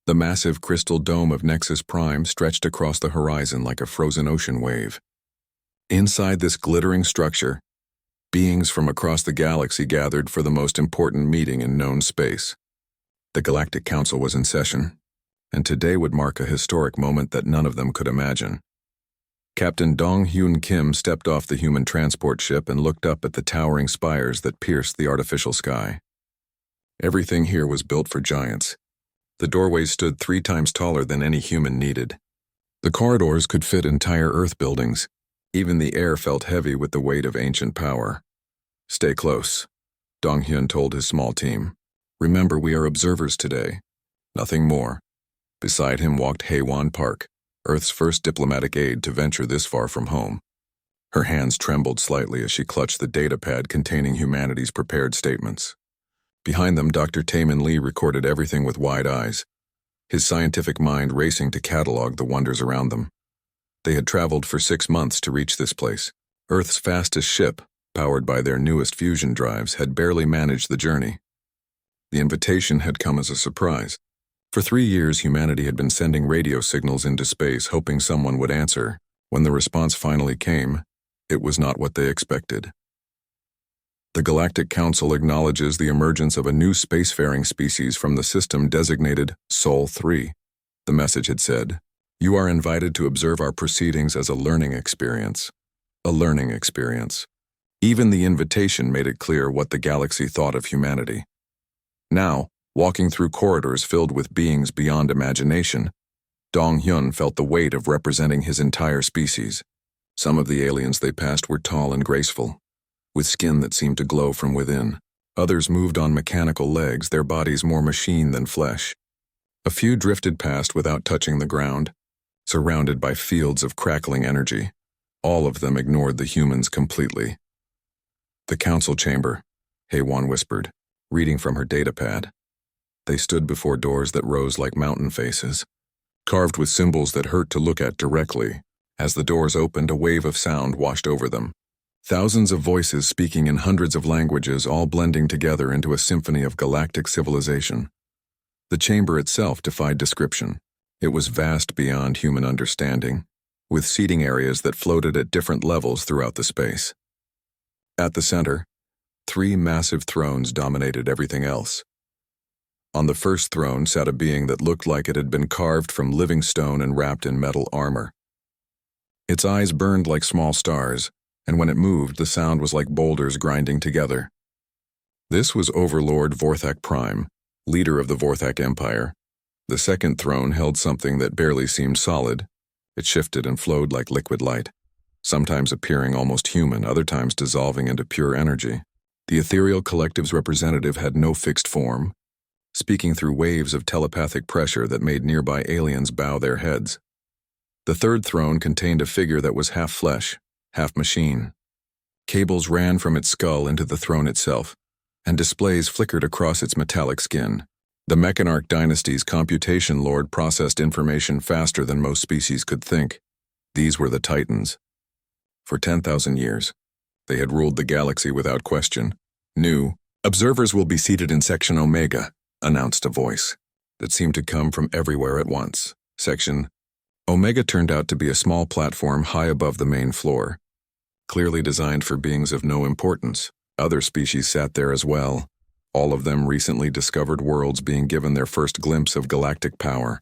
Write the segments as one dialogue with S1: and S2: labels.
S1: The massive crystal dome of Nexus Prime stretched across the horizon like a frozen ocean wave. Inside this glittering structure, beings from across the galaxy gathered for the most important meeting in known space. The Galactic Council was in session, and today would mark a historic moment that none of them could imagine. Captain Dong Hyun Kim stepped off the human transport ship and looked up at the towering spires that pierced the artificial sky. Everything here was built for giants. The doorways stood 3 times taller than any human needed. The corridors could fit entire Earth buildings. Even the air felt heavy with the weight of ancient power. "Stay close," Dong Hyun told his small team. "Remember, we are observers today. Nothing more." Beside him walked Haewon Park, Earth's first diplomatic aide to venture this far from home. Her hands trembled slightly as she clutched the datapad containing humanity's prepared statements. Behind them, Dr. Taemin Lee recorded everything with wide eyes, his scientific mind racing to catalog the wonders around them. They had traveled for 6 months to reach this place. Earth's fastest ship, powered by their newest fusion drives, had barely managed the journey. The invitation had come as a surprise. For 3 years, humanity had been sending radio signals into space, hoping someone would answer. When the response finally came, it was not what they expected. The Galactic Council acknowledges the emergence of a new spacefaring species from the system designated Sol 3. The message had said, "You are invited to observe our proceedings as a learning experience." A learning experience. Even the invitation made it clear what the galaxy thought of humanity. Now, walking through corridors filled with beings beyond imagination, Dong Hyun felt the weight of representing his entire species. Some of the aliens they passed were tall and graceful, with skin that seemed to glow from within. Others moved on mechanical legs, their bodies more machine than flesh. A few drifted past without touching the ground, surrounded by fields of crackling energy. All of them ignored the humans completely. "The council chamber," Haewon whispered, reading from her datapad. They stood before doors that rose like mountain faces, carved with symbols that hurt to look at directly. As the doors opened, a wave of sound washed over them. Thousands of voices speaking in hundreds of languages, all blending together into a symphony of galactic civilization. The chamber itself defied description. It was vast beyond human understanding, with seating areas that floated at different levels throughout the space. At the center, 3 massive thrones dominated everything else. On the first throne sat a being that looked like it had been carved from living stone and wrapped in metal armor. Its eyes burned like small stars, and when it moved, the sound was like boulders grinding together. This was Overlord Vorthak Prime, leader of the Vorthak Empire. The second throne held something that barely seemed solid. It shifted and flowed like liquid light, sometimes appearing almost human, other times dissolving into pure energy. The ethereal collective's representative had no fixed form, speaking through waves of telepathic pressure that made nearby aliens bow their heads. The third throne contained a figure that was half flesh, half machine. Cables ran from its skull into the throne itself, and displays flickered across its metallic skin. The Mechanarch dynasty's computation lord processed information faster than most species could think. These were the Titans. For 10,000 years, they had ruled the galaxy without question. New observers will be seated in Section Omega, announced a voice that seemed to come from everywhere at once. Section Omega turned out to be a small platform high above the main floor, clearly designed for beings of no importance. Other species sat there as well, all of them recently discovered worlds being given their first glimpse of galactic power.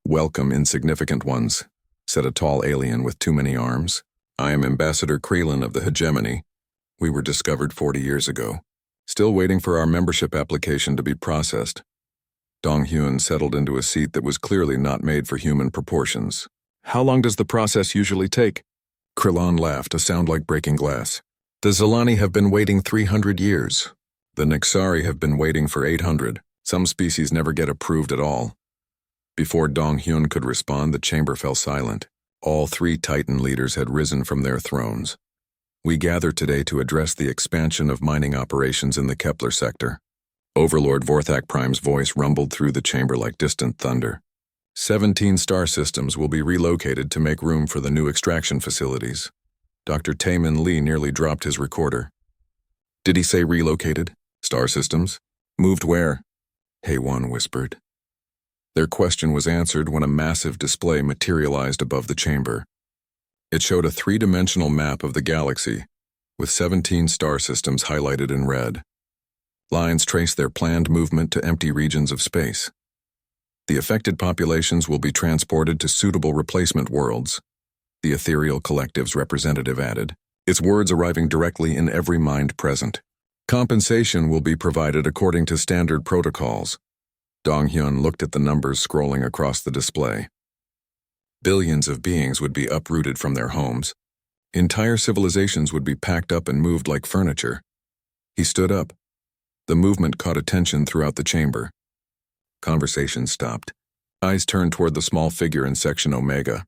S1: "Welcome, insignificant ones," said a tall alien with too many arms. "I am Ambassador Krelin of the Hegemony. We were discovered 40 years ago. Still waiting for our membership application to be processed." Dong Hyun settled into a seat that was clearly not made for human proportions. "How long does the process usually take?" Krelin laughed, a sound like breaking glass. "The Zilani have been waiting 300 years. The Nexari have been waiting for 800. Some species never get approved at all." Before Dong Hyun could respond, the chamber fell silent. All 3 Titan leaders had risen from their thrones. "We gather today to address the expansion of mining operations in the Kepler sector." Overlord Vorthak Prime's voice rumbled through the chamber like distant thunder. 17 star systems will be relocated to make room for the new extraction facilities. Dr. Taemin Lee nearly dropped his recorder. "Did he say relocated? Star systems? Moved where?" Haewon whispered. Their question was answered when a massive display materialized above the chamber. It showed a three-dimensional map of the galaxy, with 17 star systems highlighted in red. Lines trace their planned movement to empty regions of space. The affected populations will be transported to suitable replacement worlds, the Ethereal Collective's representative added, its words arriving directly in every mind present. Compensation will be provided according to standard protocols. Dong-hyun looked at the numbers scrolling across the display. Billions of beings would be uprooted from their homes. Entire civilizations would be packed up and moved like furniture. He stood up. The movement caught attention throughout the chamber. Conversation stopped. Eyes turned toward the small figure in Section Omega.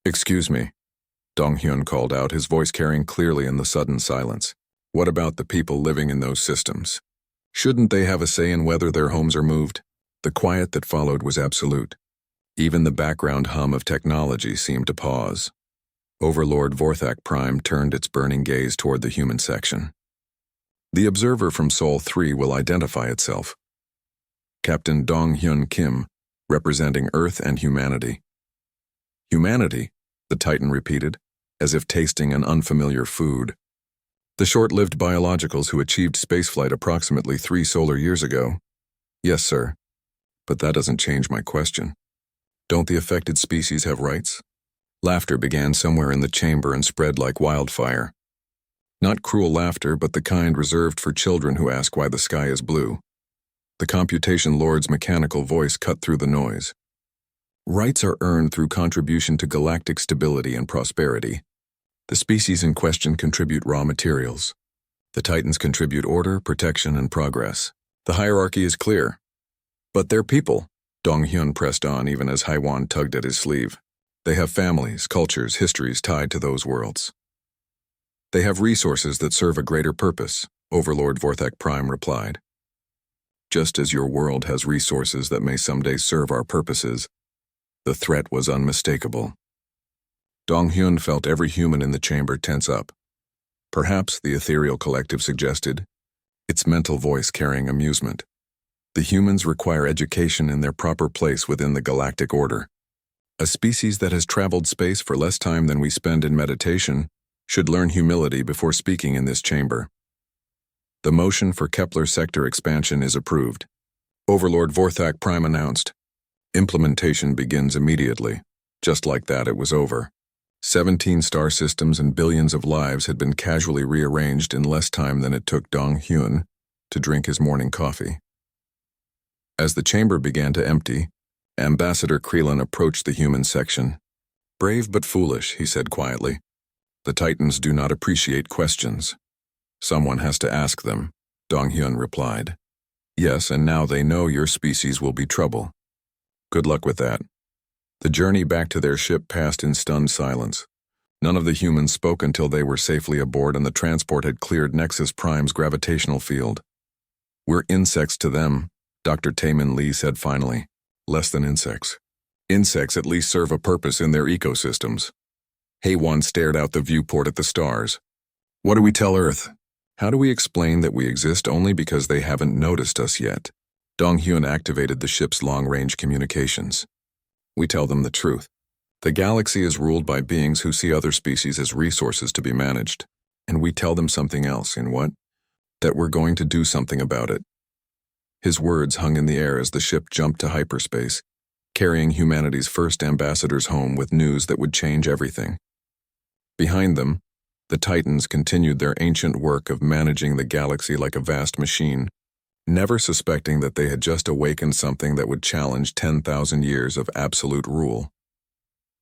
S1: "Excuse me," Dong-hyun called out, his voice carrying clearly in the sudden silence. "What about the people living in those systems? Shouldn't they have a say in whether their homes are moved?" The quiet that followed was absolute. Even the background hum of technology seemed to pause. Overlord Vorthak Prime turned its burning gaze toward the human section. The observer from Sol 3 will identify itself. Captain Dong-hyun Kim, representing Earth and humanity. Humanity, the Titan repeated, as if tasting an unfamiliar food. The short-lived biologicals who achieved spaceflight approximately 3 solar years ago. Yes, sir. But that doesn't change my question. Don't the affected species have rights? Laughter began somewhere in the chamber and spread like wildfire. Not cruel laughter, but the kind reserved for children who ask why the sky is blue. The computation lord's mechanical voice cut through the noise. Rights are earned through contribution to galactic stability and prosperity. The species in question contribute raw materials. The Titans contribute order, protection, and progress. The hierarchy is clear. But they're people, Dong-hyun pressed on even as Haiwan tugged at his sleeve. They have families, cultures, histories tied to those worlds. They have resources that serve a greater purpose, Overlord Vorthak Prime replied. Just as your world has resources that may someday serve our purposes, the threat was unmistakable. Dong-hyun felt every human in the chamber tense up. Perhaps, the Ethereal Collective suggested, its mental voice carrying amusement. The humans require education in their proper place within the galactic order. A species that has traveled space for less time than we spend in meditation should learn humility before speaking in this chamber. The motion for Kepler sector expansion is approved. Overlord Vorthak Prime announced. Implementation begins immediately. Just like that, it was over. 17 star systems and billions of lives had been casually rearranged in less time than it took Dong-hyun to drink his morning coffee. As the chamber began to empty, Ambassador Krelin approached the human section. "Brave but foolish," he said quietly. "The Titans do not appreciate questions. Someone has to ask them," Dong-hyun replied. "Yes, and now they know your species will be trouble. Good luck with that." The journey back to their ship passed in stunned silence. None of the humans spoke until they were safely aboard and the transport had cleared Nexus Prime's gravitational field. "We're insects to them," Dr. Taemin Lee said finally. "Less than insects. Insects at least serve a purpose in their ecosystems." Haiwan stared out the viewport at the stars. "What do we tell Earth? How do we explain that we exist only because they haven't noticed us yet?" Dong-hyun activated the ship's long-range communications. "We tell them the truth. The galaxy is ruled by beings who see other species as resources to be managed. And we tell them something else, in what? That we're going to do something about it." His words hung in the air as the ship jumped to hyperspace, carrying humanity's first ambassadors home with news that would change everything. Behind them, the Titans continued their ancient work of managing the galaxy like a vast machine, never suspecting that they had just awakened something that would challenge 10,000 years of absolute rule.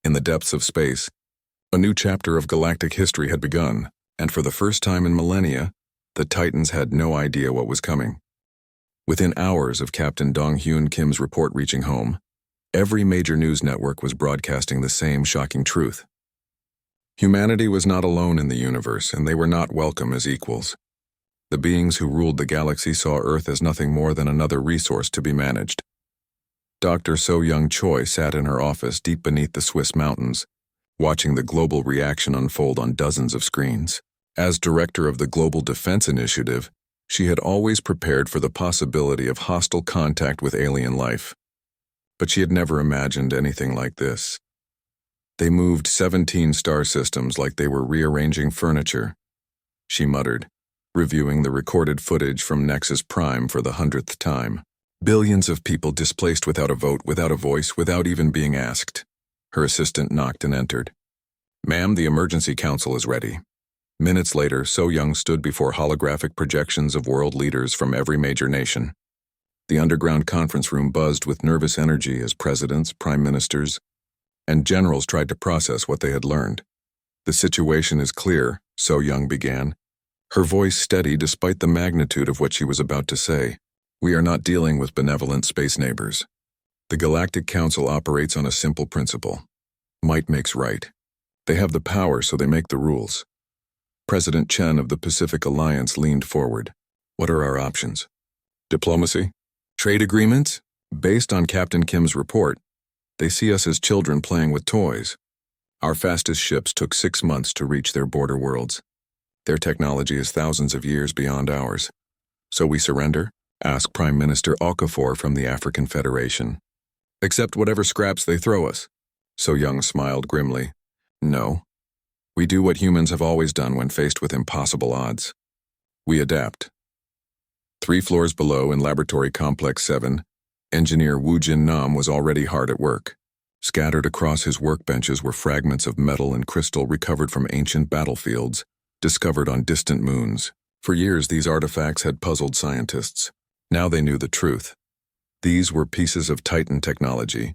S1: In the depths of space, a new chapter of galactic history had begun, and for the first time in millennia, the Titans had no idea what was coming. Within hours of Captain Dong-hyun Kim's report reaching home, every major news network was broadcasting the same shocking truth. Humanity was not alone in the universe, and they were not welcome as equals. The beings who ruled the galaxy saw Earth as nothing more than another resource to be managed. Dr. So-young Choi sat in her office deep beneath the Swiss mountains, watching the global reaction unfold on dozens of screens. As director of the Global Defense Initiative, she had always prepared for the possibility of hostile contact with alien life. but she had never imagined anything like this. They moved 17 star systems like they were rearranging furniture. She muttered, reviewing the recorded footage from Nexus Prime for the 100th time. Billions of people displaced without a vote, without a voice, without even being asked. Her assistant knocked and entered. "Ma'am, the emergency council is ready." Minutes later, So Young stood before holographic projections of world leaders from every major nation. The underground conference room buzzed with nervous energy as presidents, prime ministers, and generals tried to process what they had learned. "The situation is clear," So Young began, her voice steady despite the magnitude of what she was about to say. "We are not dealing with benevolent space neighbors. The Galactic Council operates on a simple principle. Might makes right. They have the power, so they make the rules." President Chen of the Pacific Alliance leaned forward. "What are our options? Diplomacy? Trade agreements? Based on Captain Kim's report, they see us as children playing with toys. Our fastest ships took 6 months to reach their border worlds. Their technology is thousands of years beyond ours. So we surrender?" asked Prime Minister Okafor from the African Federation. "Accept whatever scraps they throw us." So Young smiled grimly. "No. We do what humans have always done when faced with impossible odds. We adapt." 3 floors below in Laboratory Complex 7, engineer Wu Jin Nam was already hard at work. Scattered across his workbenches were fragments of metal and crystal recovered from ancient battlefields, discovered on distant moons. For years, these artifacts had puzzled scientists. Now they knew the truth. These were pieces of Titan technology,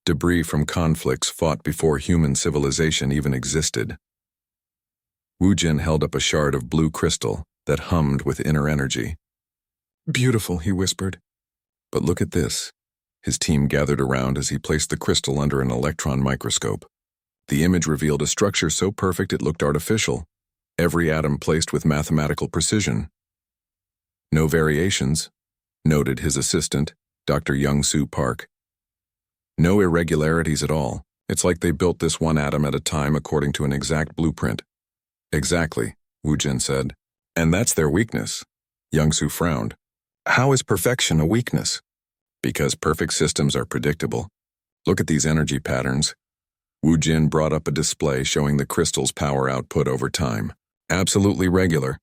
S1: debris from conflicts fought before human civilization even existed. Wu Jin held up a shard of blue crystal that hummed with inner energy. "Beautiful," he whispered. "But look at this." His team gathered around as he placed the crystal under an electron microscope. The image revealed a structure so perfect it looked artificial, every atom placed with mathematical precision. "No variations," noted his assistant, Dr. Young-Soo Park. "No irregularities at all. It's like they built this one atom at a time according to an exact blueprint." "Exactly," Wu Jin said. "And that's their weakness." Young-Soo frowned. "How is perfection a weakness?" "Because perfect systems are predictable. Look at these energy patterns." Wu Jin brought up a display showing the crystal's power output over time. "Absolutely regular.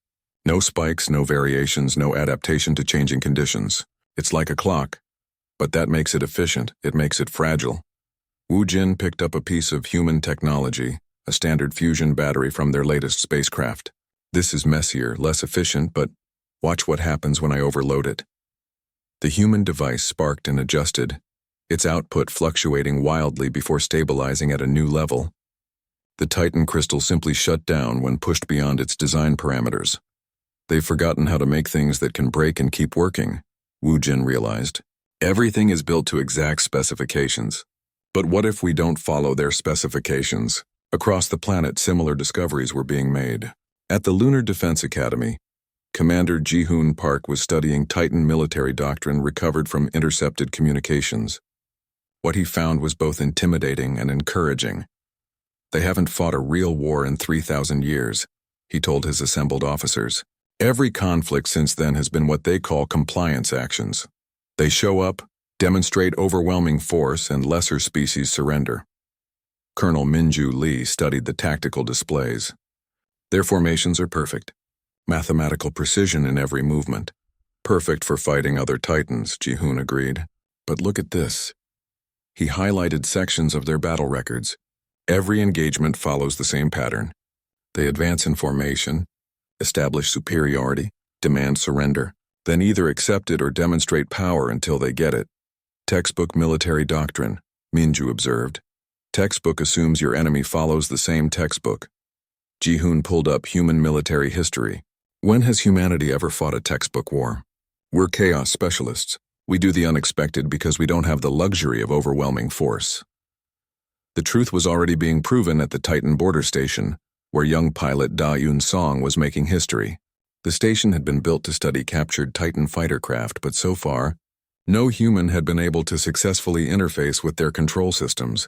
S1: No spikes, no variations, no adaptation to changing conditions. It's like a clock. But that makes it efficient, it makes it fragile." Wu Jin picked up a piece of human technology, a standard fusion battery from their latest spacecraft. "This is messier, less efficient, but watch what happens when I overload it." The human device sparked and adjusted, its output fluctuating wildly before stabilizing at a new level. The Titan crystal simply shut down when pushed beyond its design parameters. "They've forgotten how to make things that can break and keep working," Wu Jin realized. "Everything is built to exact specifications. But what if we don't follow their specifications?" Across the planet, similar discoveries were being made. At the Lunar Defense Academy, Commander Ji-hoon Park was studying Titan military doctrine recovered from intercepted communications. What he found was both intimidating and encouraging. "They haven't fought a real war in 3,000 years, he told his assembled officers. "Every conflict since then has been what they call compliance actions. They show up, demonstrate overwhelming force, and lesser species surrender." Colonel Minju Lee studied the tactical displays. "Their formations are perfect. Mathematical precision in every movement. Perfect for fighting other Titans," Ji-hoon agreed. "But look at this." He highlighted sections of their battle records. Every engagement follows the same pattern. They advance in formation, establish superiority, demand surrender, then either accept it or demonstrate power until they get it. "Textbook military doctrine," Minju observed. "Textbook assumes your enemy follows the same textbook." Ji-hoon pulled up human military history. "When has humanity ever fought a textbook war? We're chaos specialists. We do the unexpected because we don't have the luxury of overwhelming force." The truth was already being proven at the Titan border station, where young pilot Da Yun Song was making history. The station had been built to study captured Titan fighter craft, but so far, no human had been able to successfully interface with their control systems.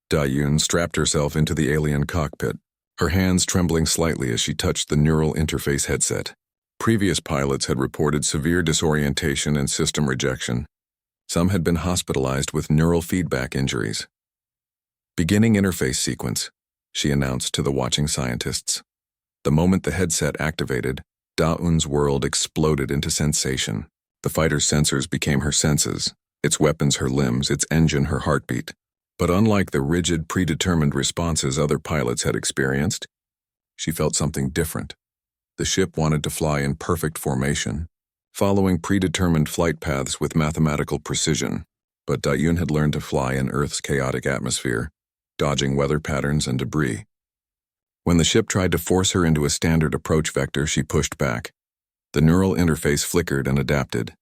S1: Da Yun strapped herself into the alien cockpit, her hands trembling slightly as she touched the neural interface headset. Previous pilots had reported severe disorientation and system rejection. Some had been hospitalized with neural feedback injuries. "Beginning interface sequence," she announced to the watching scientists. The moment the headset activated, Da-Un's world exploded into sensation. The fighter's sensors became her senses, its weapons her limbs, its engine her heartbeat. But unlike the rigid, predetermined responses other pilots had experienced, she felt something different. The ship wanted to fly in perfect formation, following predetermined flight paths with mathematical precision, but Da-Un had learned to fly in Earth's chaotic atmosphere, dodging weather patterns and debris. When the ship tried to force her into a standard approach vector, she pushed back. The neural interface flickered and adapted.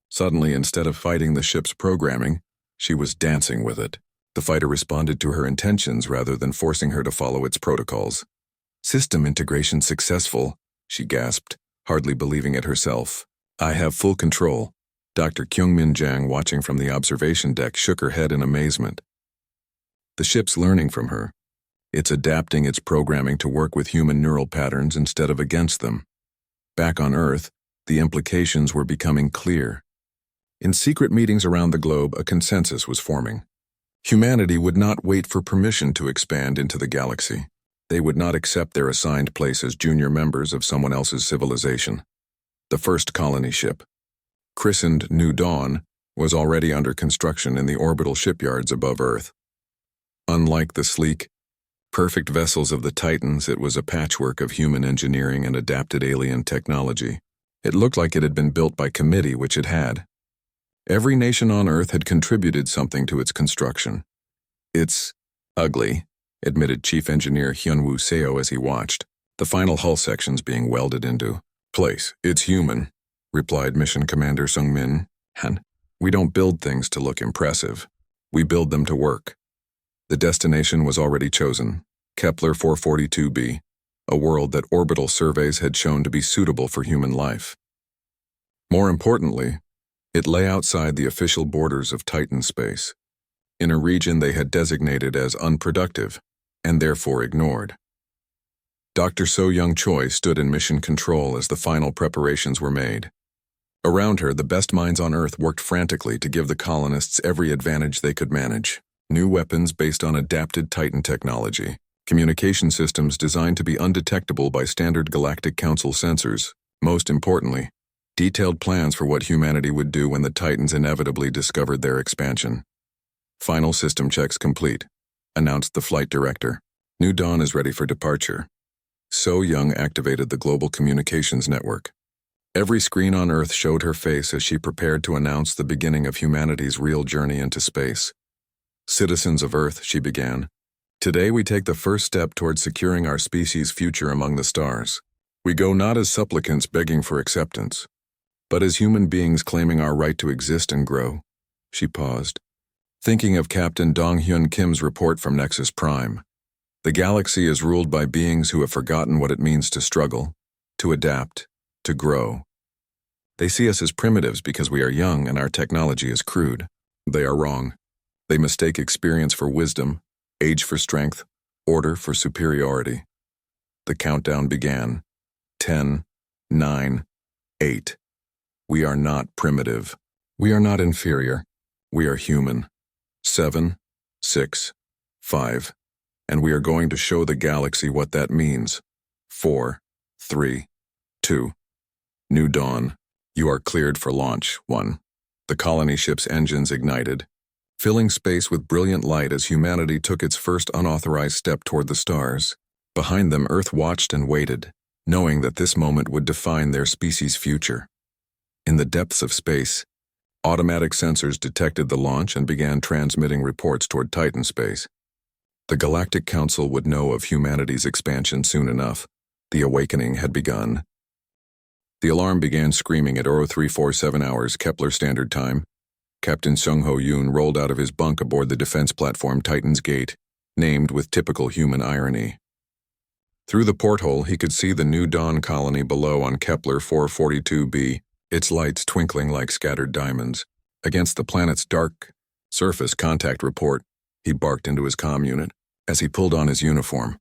S1: Suddenly, instead of fighting the ship's programming, she was dancing with it. The fighter responded to her intentions rather than forcing her to follow its protocols. "System integration successful," she gasped, hardly believing it herself. "I have full control." Dr. Kyungmin Jang, watching from the observation deck, shook her head in amazement. The ship's learning from her. It's adapting its programming to work with human neural patterns instead of against them. Back on Earth, the implications were becoming clear. In secret meetings around the globe, a consensus was forming. Humanity would not wait for permission to expand into the galaxy. They would not accept their assigned place as junior members of someone else's civilization. The first colony ship, christened New Dawn, was already under construction in the orbital shipyards above Earth. Unlike the sleek, perfect vessels of the Titans, it was a patchwork of human engineering and adapted alien technology. It looked like it had been built by committee, which it had. Every nation on Earth had contributed something to its construction. "It's ugly," admitted Chief Engineer Hyunwoo Seo as he watched, the final hull sections being welded into place. "It's human," replied Mission Commander Sung-min. "Han, we don't build things to look impressive. We build them to work." The destination was already chosen, Kepler 442b, a world that orbital surveys had shown to be suitable for human life. More importantly, it lay outside the official borders of Titan space, in a region they had designated as unproductive, and therefore ignored. Dr. So Young Choi stood in mission control as the final preparations were made. Around her, the best minds on Earth worked frantically to give the colonists every advantage they could manage. New weapons based on adapted Titan technology, communication systems designed to be undetectable by standard Galactic Council sensors. Most importantly, detailed plans for what humanity would do when the Titans inevitably discovered their expansion. "Final system checks complete," announced the flight director. "New Dawn is ready for departure." So Young activated the global communications network. Every screen on Earth showed her face as she prepared to announce the beginning of humanity's real journey into space. "Citizens of Earth," she began, "today we take the first step towards securing our species' future among the stars. We go not as supplicants begging for acceptance, but as human beings claiming our right to exist and grow." She paused, thinking of Captain Dong-Hyun Kim's report from Nexus Prime. "The galaxy is ruled by beings who have forgotten what it means to struggle, to adapt, to grow. They see us as primitives because we are young and our technology is crude. They are wrong. They mistake experience for wisdom, age for strength, order for superiority." The countdown began. 10, 9, 8. We are not primitive. We are not inferior. We are human. 7, 6, 5. And we are going to show the galaxy what that means. 4, 3, 2. New Dawn. You are cleared for launch. 1. The colony ship's engines ignited, filling space with brilliant light as humanity took its first unauthorized step toward the stars. Behind them, Earth watched and waited, knowing that this moment would define their species' future. In the depths of space, automatic sensors detected the launch and began transmitting reports toward Titan space. The Galactic Council would know of humanity's expansion soon enough. The awakening had begun. The alarm began screaming at 0347 hours Kepler Standard Time. Captain Sung-Ho Yoon rolled out of his bunk aboard the defense platform Titan's Gate, named with typical human irony. Through the porthole, he could see the New Dawn colony below on Kepler 442b, its lights twinkling like scattered diamonds. Against the planet's dark surface, contact report, he barked into his comm unit as he pulled on his uniform.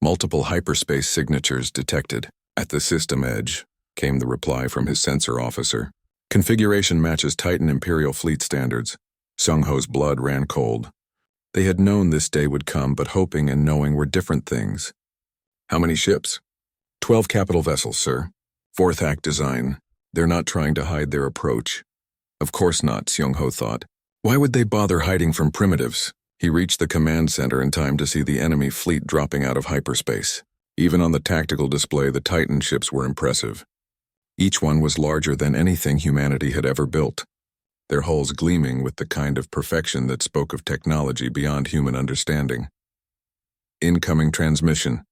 S1: Multiple hyperspace signatures detected. At the system edge, came the reply from his sensor officer. Configuration matches Titan Imperial Fleet standards. Seung-ho's blood ran cold. They had known this day would come, but hoping and knowing were different things. How many ships? 12 capital vessels, sir. Fourth act design. They're not trying to hide their approach. Of course not, Seung-ho thought. Why would they bother hiding from primitives? He reached the command center in time to see the enemy fleet dropping out of hyperspace. Even on the tactical display, the Titan ships were impressive. Each one was larger than anything humanity had ever built, their hulls gleaming with the kind of perfection that spoke of technology beyond human understanding. Incoming transmission,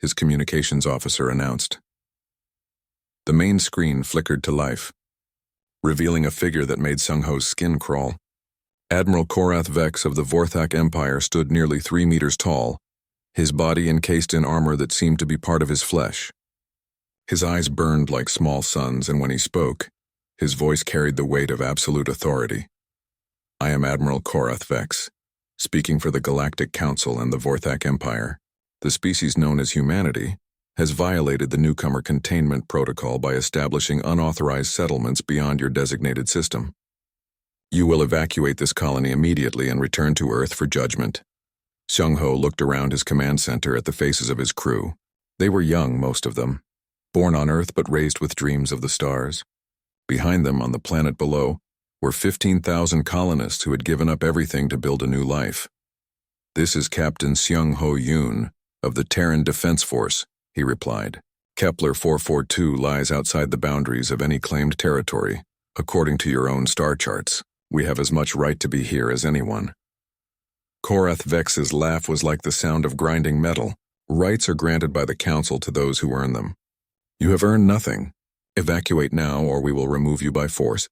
S1: his communications officer announced. The main screen flickered to life, revealing a figure that made Seung-ho's skin crawl. Admiral Korath Vex of the Vorthak Empire stood nearly 3 meters tall, his body encased in armor that seemed to be part of his flesh. His eyes burned like small suns, and when he spoke, his voice carried the weight of absolute authority. I am Admiral Korath Vex, speaking for the Galactic Council and the Vorthak Empire. The species known as humanity has violated the newcomer containment protocol by establishing unauthorized settlements beyond your designated system. You will evacuate this colony immediately and return to Earth for judgment. Seung-ho looked around his command center at the faces of his crew. They were young, most of them, born on Earth but raised with dreams of the stars. Behind them, on the planet below, were 15,000 colonists who had given up everything to build a new life. This is Captain Seung-ho Yoon of the Terran Defense Force, he replied. Kepler 442 lies outside the boundaries of any claimed territory. According to your own star charts, we have as much right to be here as anyone. Korath Vex's laugh was like the sound of grinding metal. Rights are granted by the Council to those who earn them. You have earned nothing. Evacuate now, or we will remove you by force.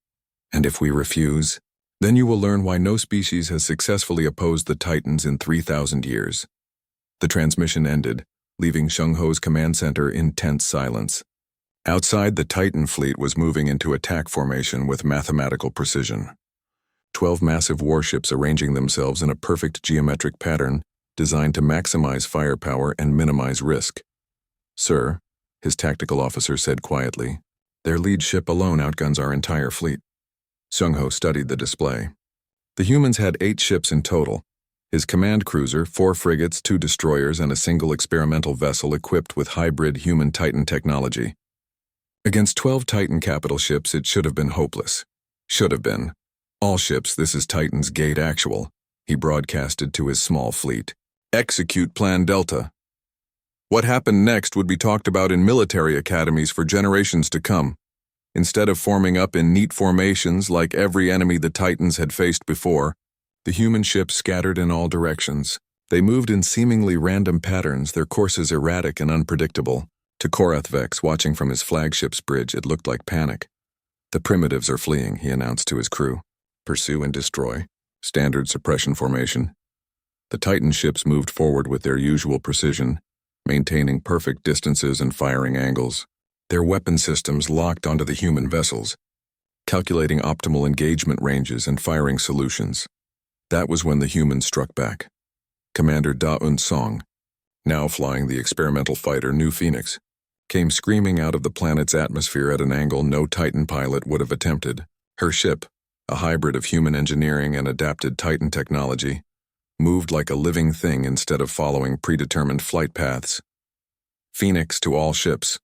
S1: And if we refuse, then you will learn why no species has successfully opposed the Titans in 3,000 years. The transmission ended, leaving Seung-ho's command center in tense silence. Outside, the Titan fleet was moving into attack formation with mathematical precision. 12 massive warships arranging themselves in a perfect geometric pattern designed to maximize firepower and minimize risk. Sir, his tactical officer said quietly, their lead ship alone outguns our entire fleet. Seung-ho studied the display. The humans had 8 ships in total. His command cruiser, 4 frigates, 2 destroyers, and a single experimental vessel equipped with hybrid human-Titan technology. Against 12 Titan capital ships, it should have been hopeless. Should have been. All ships, this is Titan's Gate Actual, he broadcasted to his small fleet. Execute Plan Delta. What happened next would be talked about in military academies for generations to come. Instead of forming up in neat formations like every enemy the Titans had faced before, the human ships scattered in all directions. They moved in seemingly random patterns, their courses erratic and unpredictable. To Korath Vex, watching from his flagship's bridge, it looked like panic. The primitives are fleeing, he announced to his crew. Pursue and destroy. Standard suppression formation. The Titan ships moved forward with their usual precision, maintaining perfect distances and firing angles. Their weapon systems locked onto the human vessels, calculating optimal engagement ranges and firing solutions. That was when the humans struck back. Commander Da-Un Song, now flying the experimental fighter New Phoenix, came screaming out of the planet's atmosphere at an angle no Titan pilot would have attempted. Her ship, a hybrid of human engineering and adapted Titan technology, moved like a living thing instead of following predetermined flight paths. Phoenix to all ships.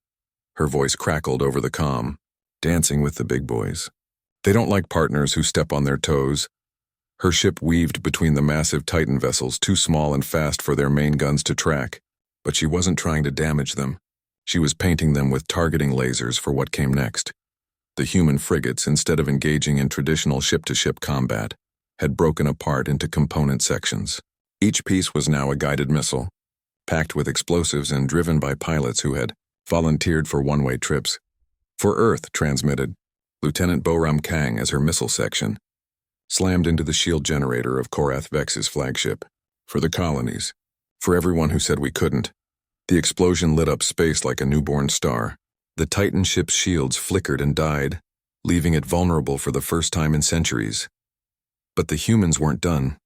S1: Her voice crackled over the comm, dancing with the big boys. They don't like partners who step on their toes. Her ship weaved between the massive Titan vessels, too small and fast for their main guns to track, but she wasn't trying to damage them. She was painting them with targeting lasers for what came next. The human frigates, instead of engaging in traditional ship-to-ship combat, had broken apart into component sections. Each piece was now a guided missile, packed with explosives and driven by pilots who had volunteered for one-way trips. For Earth, transmitted Lieutenant Boram Kang as her missile section, slammed into the shield generator of Korath Vex's flagship. For the colonies, for everyone who said we couldn't, the explosion lit up space like a newborn star. The Titan ship's shields flickered and died, leaving it vulnerable for the first time in centuries. But the humans weren't done.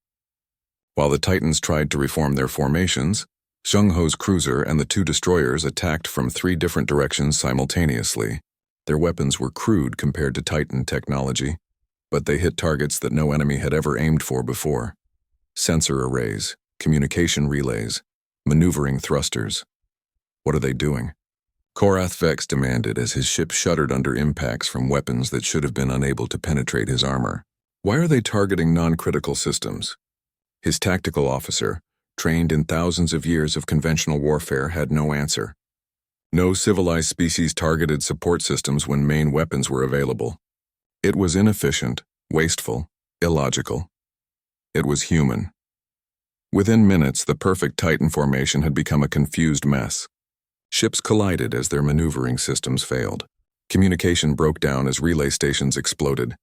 S1: While the Titans tried to reform their formations, Seung-ho's cruiser and the 2 destroyers attacked from 3 different directions simultaneously. Their weapons were crude compared to Titan technology, but they hit targets that no enemy had ever aimed for before. Sensor arrays, communication relays, maneuvering thrusters. What are they doing? Korath Vex demanded as his ship shuddered under impacts from weapons that should have been unable to penetrate his armor. Why are they targeting non-critical systems? His tactical officer, trained in thousands of years of conventional warfare, had no answer. No civilized species targeted support systems when main weapons were available. It was inefficient, wasteful, illogical. It was human. Within minutes, the perfect Titan formation had become a confused mess. Ships collided as their maneuvering systems failed. Communication broke down as relay stations exploded.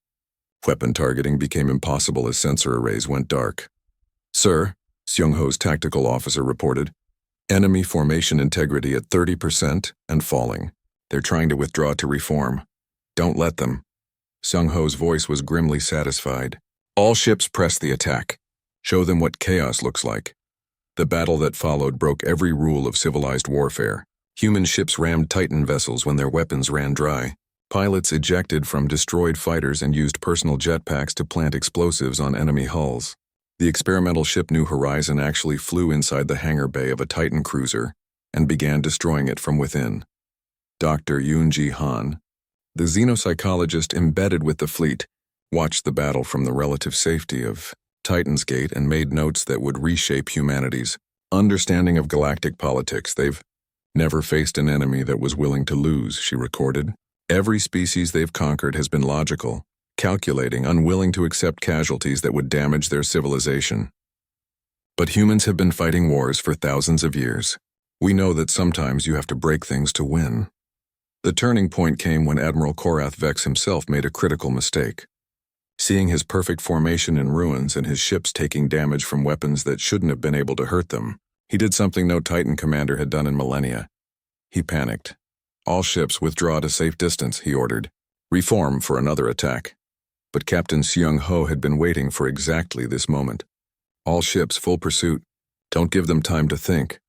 S1: Weapon targeting became impossible as sensor arrays went dark. "Sir," Seung-ho's tactical officer reported, "enemy formation integrity at 30% and falling. They're trying to withdraw to reform. Don't let them." Seung-ho's voice was grimly satisfied. "All ships press the attack. Show them what chaos looks like." The battle that followed broke every rule of civilized warfare. Human ships rammed Titan vessels when their weapons ran dry. Pilots ejected from destroyed fighters and used personal jetpacks to plant explosives on enemy hulls. The experimental ship New Horizon actually flew inside the hangar bay of a Titan cruiser and began destroying it from within. Dr. Yoon-ji Han, the xenopsychologist embedded with the fleet, watched the battle from the relative safety of Titan's Gate and made notes that would reshape humanity's understanding of galactic politics. "They've never faced an enemy that was willing to lose," she recorded. "Every species they've conquered has been logical, calculating, unwilling to accept casualties that would damage their civilization. But humans have been fighting wars for thousands of years. We know that sometimes you have to break things to win." The turning point came when Admiral Korath Vex himself made a critical mistake. Seeing his perfect formation in ruins and his ships taking damage from weapons that shouldn't have been able to hurt them, he did something no Titan commander had done in millennia. He panicked. "All ships withdraw to safe distance," he ordered. "Reform for another attack." But Captain Seung-ho had been waiting for exactly this moment. "All ships, full pursuit. Don't give them time to think."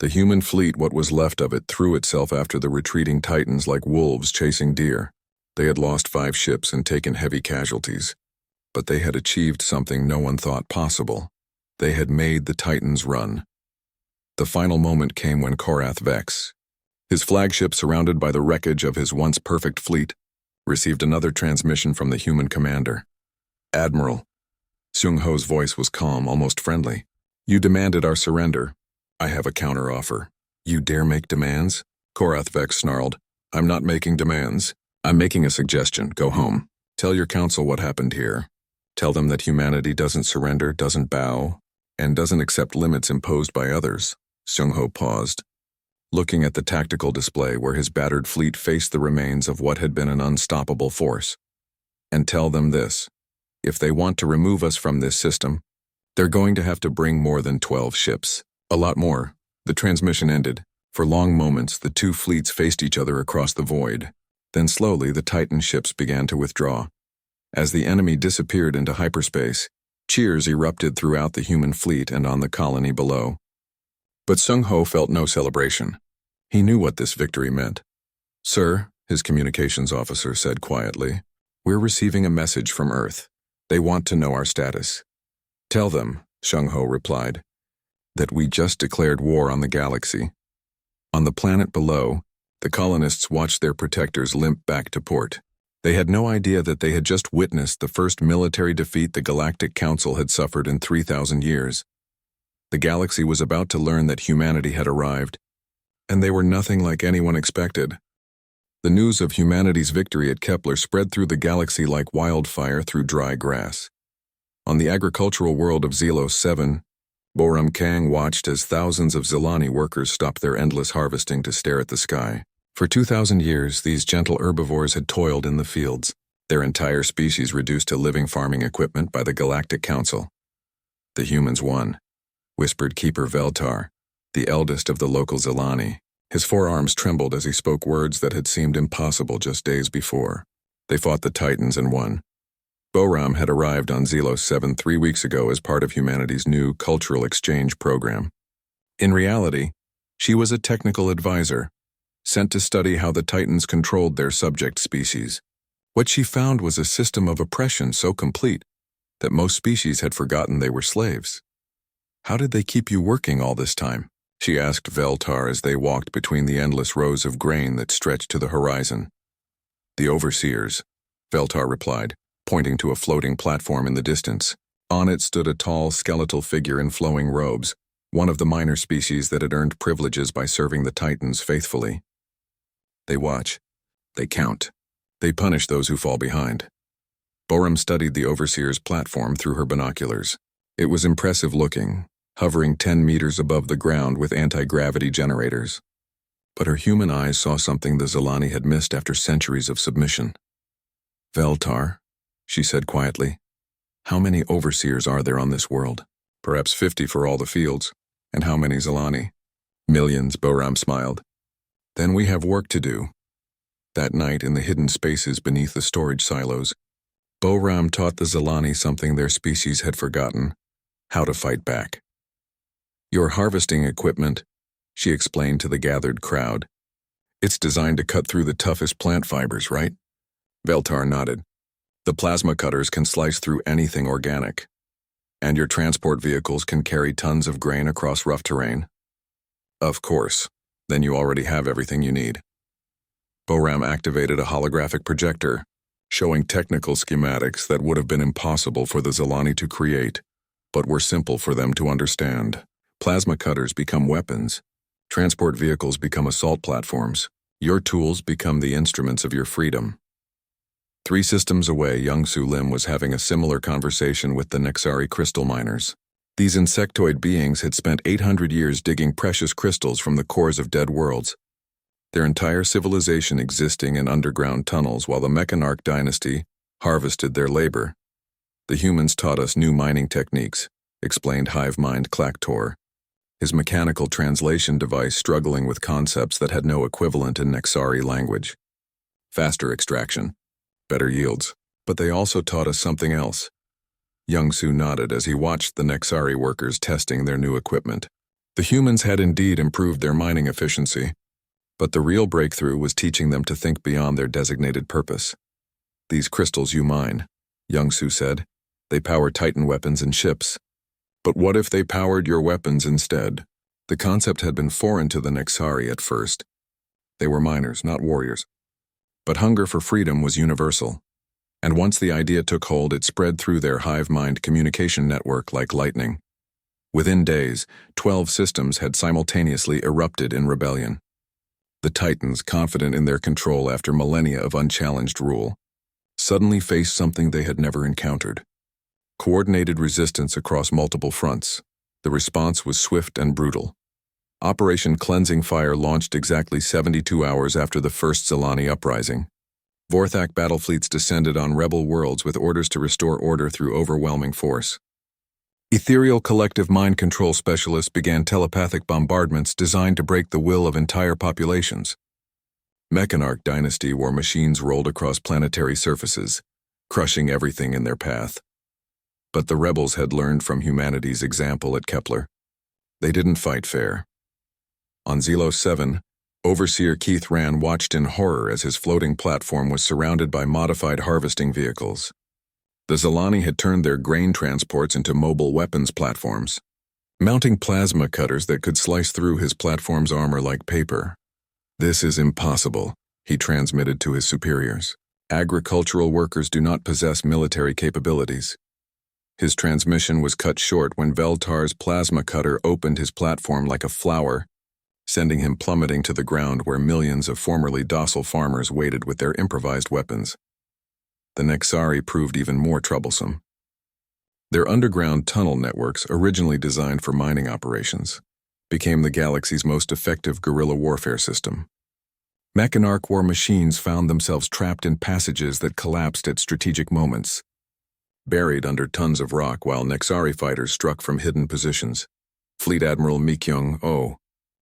S1: The human fleet, what was left of it, threw itself after the retreating Titans like wolves chasing deer. They had lost 5 ships and taken heavy casualties. But they had achieved something no one thought possible. They had made the Titans run. The final moment came when Korath Vex, his flagship surrounded by the wreckage of his once perfect fleet, received another transmission from the human commander. "Admiral," Seung-ho's voice was calm, almost friendly. "You demanded our surrender. I have a counteroffer." "You dare make demands?" Korath Vex snarled. "I'm not making demands. I'm making a suggestion. Go home. Tell your council what happened here. Tell them that humanity doesn't surrender, doesn't bow, and doesn't accept limits imposed by others." Seung-ho paused, looking at the tactical display where his battered fleet faced the remains of what had been an unstoppable force. "And tell them this. If they want to remove us from this system, they're going to have to bring more than 12 ships. A lot more." The transmission ended. For long moments, the two fleets faced each other across the void. Then slowly, the Titan ships began to withdraw. As the enemy disappeared into hyperspace, cheers erupted throughout the human fleet and on the colony below. But Seung-ho felt no celebration. He knew what this victory meant. "Sir," his communications officer said quietly, "we're receiving a message from Earth. They want to know our status." "Tell them," Seung-ho replied, "that we just declared war on the galaxy." On the planet below, the colonists watched their protectors limp back to port. They had no idea that they had just witnessed the first military defeat the Galactic Council had suffered in 3,000 years. The galaxy was about to learn that humanity had arrived, and they were nothing like anyone expected. The news of humanity's victory at Kepler spread through the galaxy like wildfire through dry grass. On the agricultural world of Zelos 7, Boram Kang watched as thousands of Zilani workers stopped their endless harvesting to stare at the sky. For 2,000 years, these gentle herbivores had toiled in the fields, their entire species reduced to living farming equipment by the Galactic Council. "The humans won," whispered Keeper Veltar, the eldest of the local Zilani. His forearms trembled as he spoke words that had seemed impossible just days before. "They fought the Titans and won." Boram had arrived on Zelos 7 3 weeks ago as part of humanity's new cultural exchange program. In reality, she was a technical advisor, sent to study how the Titans controlled their subject species. What she found was a system of oppression so complete that most species had forgotten they were slaves. "How did they keep you working all this time?" she asked Veltar as they walked between the endless rows of grain that stretched to the horizon. "The overseers," Veltar replied, pointing to a floating platform in the distance. On it stood a tall, skeletal figure in flowing robes, one of the minor species that had earned privileges by serving the Titans faithfully. "They watch. They count. They punish those who fall behind." Boram studied the overseer's platform through her binoculars. It was impressive looking, hovering 10 meters above the ground with anti-gravity generators. But her human eyes saw something the Zilani had missed after centuries of submission. "Veltar," she said quietly, "how many overseers are there on this world?" "Perhaps 50 for all the fields." "And how many Zilani?" "Millions," Boram smiled. "Then we have work to do." That night, in the hidden spaces beneath the storage silos, Boram taught the Zilani something their species had forgotten: how to fight back. "Your harvesting equipment," she explained to the gathered crowd. "It's designed to cut through the toughest plant fibers, right?" Veltar nodded. "The plasma cutters can slice through anything organic. And your transport vehicles can carry tons of grain across rough terrain?" "Of course. Then you already have everything you need." Boram activated a holographic projector, showing technical schematics that would have been impossible for the Zilani to create, but were simple for them to understand. Plasma cutters become weapons. Transport vehicles become assault platforms. Your tools become the instruments of your freedom. 3 systems away, Young-Su Lim was having a similar conversation with the Nexari crystal miners. These insectoid beings had spent 800 years digging precious crystals from the cores of dead worlds, their entire civilization existing in underground tunnels while the Mechanarch dynasty harvested their labor. "The humans taught us new mining techniques," explained Hive Mind Klaktor, his mechanical translation device struggling with concepts that had no equivalent in Nexari language. "Faster extraction, better yields. But they also taught us something else." Young-Su nodded as he watched the Nexari workers testing their new equipment. The humans had indeed improved their mining efficiency, but the real breakthrough was teaching them to think beyond their designated purpose. "These crystals you mine," Young-Su said, "they power Titan weapons and ships. But what if they powered your weapons instead?" The concept had been foreign to the Nexari at first. They were miners, not warriors. But hunger for freedom was universal. And once the idea took hold, it spread through their hive mind communication network like lightning. Within days, 12 systems had simultaneously erupted in rebellion. The Titans, confident in their control after millennia of unchallenged rule, suddenly faced something they had never encountered: coordinated resistance across multiple fronts. The response was swift and brutal. Operation Cleansing Fire launched exactly 72 hours after the first Zilani uprising. Vorthak battlefleets descended on rebel worlds with orders to restore order through overwhelming force. Ethereal collective mind control specialists began telepathic bombardments designed to break the will of entire populations. Mechanarch dynasty war machines rolled across planetary surfaces, crushing everything in their path. But the rebels had learned from humanity's example at Kepler. They didn't fight fair. On Zelos 7, Overseer Keith Rand watched in horror as his floating platform was surrounded by modified harvesting vehicles. The Zilani had turned their grain transports into mobile weapons platforms, mounting plasma cutters that could slice through his platform's armor like paper. "This is impossible," he transmitted to his superiors. "Agricultural workers do not possess military capabilities." His transmission was cut short when Veltar's plasma cutter opened his platform like a flower, sending him plummeting to the ground where millions of formerly docile farmers waited with their improvised weapons. The Nexari proved even more troublesome. Their underground tunnel networks, originally designed for mining operations, became the galaxy's most effective guerrilla warfare system. Mechanarch war machines found themselves trapped in passages that collapsed at strategic moments, buried under tons of rock while Nexari fighters struck from hidden positions. Fleet Admiral Mi-Kyung-Oh,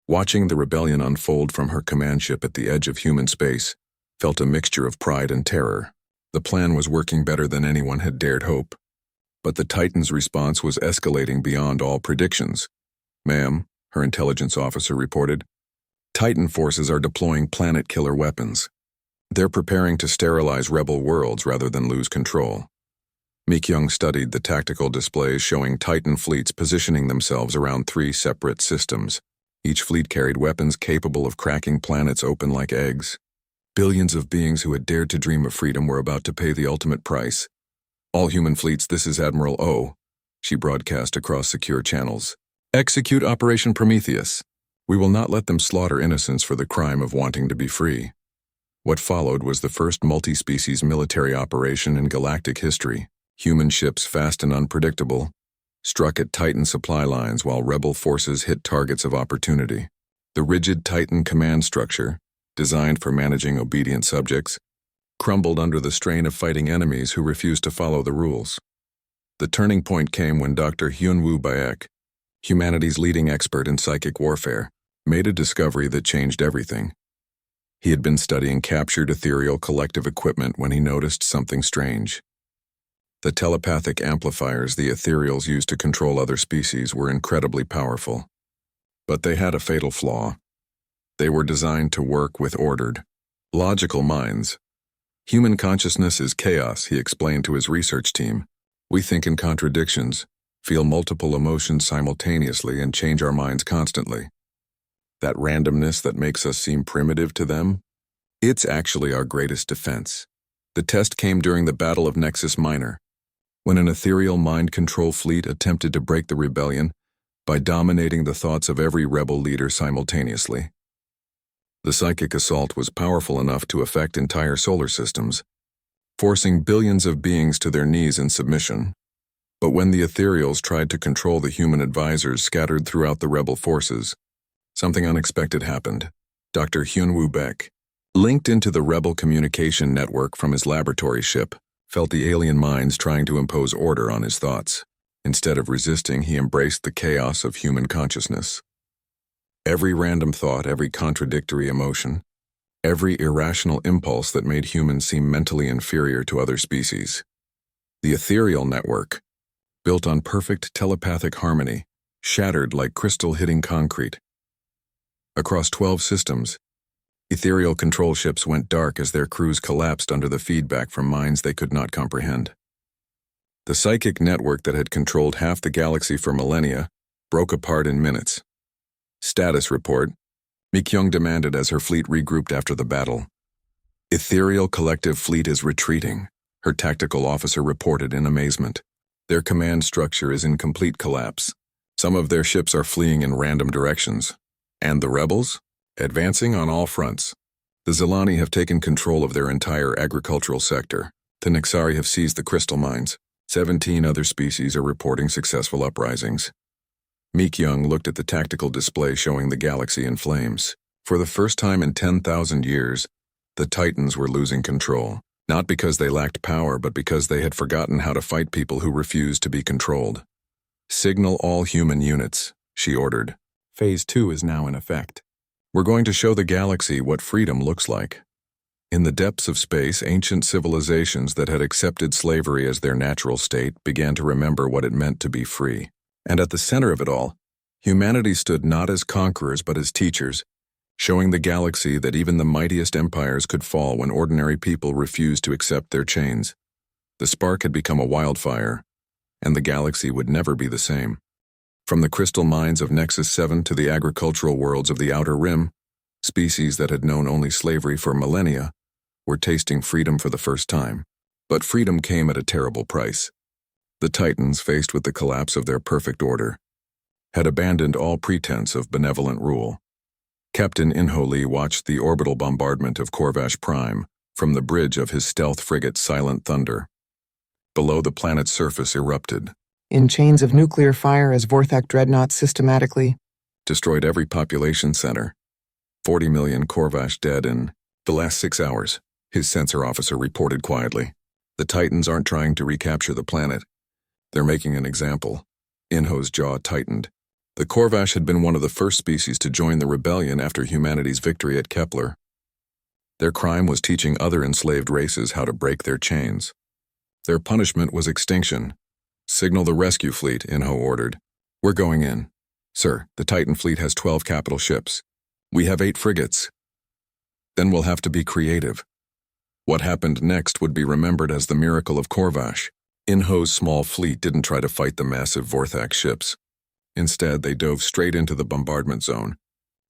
S1: watching the rebellion unfold from her command ship at the edge of human space, felt a mixture of pride and terror. The plan was working better than anyone had dared hope. But the Titan's response was escalating beyond all predictions. "Ma'am," her intelligence officer reported, Titan forces are deploying planet-killer weapons. They're preparing to sterilize rebel worlds rather than lose control. Mi-kyung studied the tactical displays showing Titan fleets positioning themselves around 3 separate systems. Each fleet carried weapons capable of cracking planets open like eggs. Billions of beings who had dared to dream of freedom were about to pay the ultimate price. All human fleets, this is Admiral O, she broadcast across secure channels. Execute Operation Prometheus. We will not let them slaughter innocents for the crime of wanting to be free. What followed was the first multi-species military operation in galactic history. Human ships, fast and unpredictable, struck at Titan supply lines while rebel forces hit targets of opportunity. The rigid Titan command structure, designed for managing obedient subjects, crumbled under the strain of fighting enemies who refused to follow the rules. The turning point came when Dr. Hyunwoo Baek, humanity's leading expert in psychic warfare, made a discovery that changed everything. He had been studying captured ethereal collective equipment when he noticed something strange. The telepathic amplifiers the ethereals used to control other species were incredibly powerful. But they had a fatal flaw. They were designed to work with ordered, logical minds. Human consciousness is chaos, he explained to his research team. We think in contradictions, feel multiple emotions simultaneously, and change our minds constantly. That randomness that makes us seem primitive to them? It's actually our greatest defense. The test came during the Battle of Nexus Minor, when an ethereal mind control fleet attempted to break the rebellion by dominating the thoughts of every rebel leader simultaneously. The psychic assault was powerful enough to affect entire solar systems, forcing billions of beings to their knees in submission. But when the ethereals tried to control the human advisors scattered throughout the rebel forces, something unexpected happened. Dr. Hyunwoo Baek, linked into the rebel communication network from his laboratory ship, felt the alien minds trying to impose order on his thoughts. Instead of resisting, he embraced the chaos of human consciousness. Every random thought, every contradictory emotion, every irrational impulse that made humans seem mentally inferior to other species. The ethereal network, built on perfect telepathic harmony, shattered like crystal hitting concrete. Across 12 systems, ethereal control ships went dark as their crews collapsed under the feedback from minds they could not comprehend. The psychic network that had controlled half the galaxy for millennia broke apart in minutes. Status report, Mi-kyung demanded as her fleet regrouped after the battle. Ethereal collective fleet is retreating, her tactical officer reported in amazement. Their command structure is in complete collapse. Some of their ships are fleeing in random directions. And the rebels? Advancing on all fronts. The Zilani have taken control of their entire agricultural sector. The Nexari have seized the crystal mines. 17 other species are reporting successful uprisings. Mi-kyung looked at the tactical display showing the galaxy in flames. For the first time in 10,000 years, the Titans were losing control. Not because they lacked power, but because they had forgotten how to fight people who refused to be controlled. Signal all human units, she ordered. Phase 2 is now in effect. We're going to show the galaxy what freedom looks like. In the depths of space, ancient civilizations that had accepted slavery as their natural state began to remember what it meant to be free. And at the center of it all, humanity stood not as conquerors but as teachers, showing the galaxy that even the mightiest empires could fall when ordinary people refused to accept their chains. The spark had become a wildfire, and the galaxy would never be the same. From the crystal mines of Nexus 7 to the agricultural worlds of the Outer Rim, species that had known only slavery for millennia were tasting freedom for the first time. But freedom came at a terrible price. The Titans, faced with the collapse of their perfect order, had abandoned all pretense of benevolent rule. Captain Inho Lee watched the orbital bombardment of Corvash Prime from the bridge of his stealth frigate Silent Thunder. Below, the planet's surface erupted.
S2: In chains of nuclear fire as Vorthak dreadnoughts systematically
S1: destroyed every population center. 40 million Corvash dead in the last 6 hours, his sensor officer reported quietly. The Titans aren't trying to recapture the planet. They're making an example. Inho's jaw tightened. The Corvash had been one of the first species to join the rebellion after humanity's victory at Kepler. Their crime was teaching other enslaved races how to break their chains. Their punishment was extinction. Signal the rescue fleet, Inho ordered. We're going in. Sir, the Titan fleet has 12 capital ships. We have 8 frigates. Then we'll have to be creative. What happened next would be remembered as the miracle of Corvash. Inho's small fleet didn't try to fight the massive Vorthak ships. Instead, they dove straight into the bombardment zone,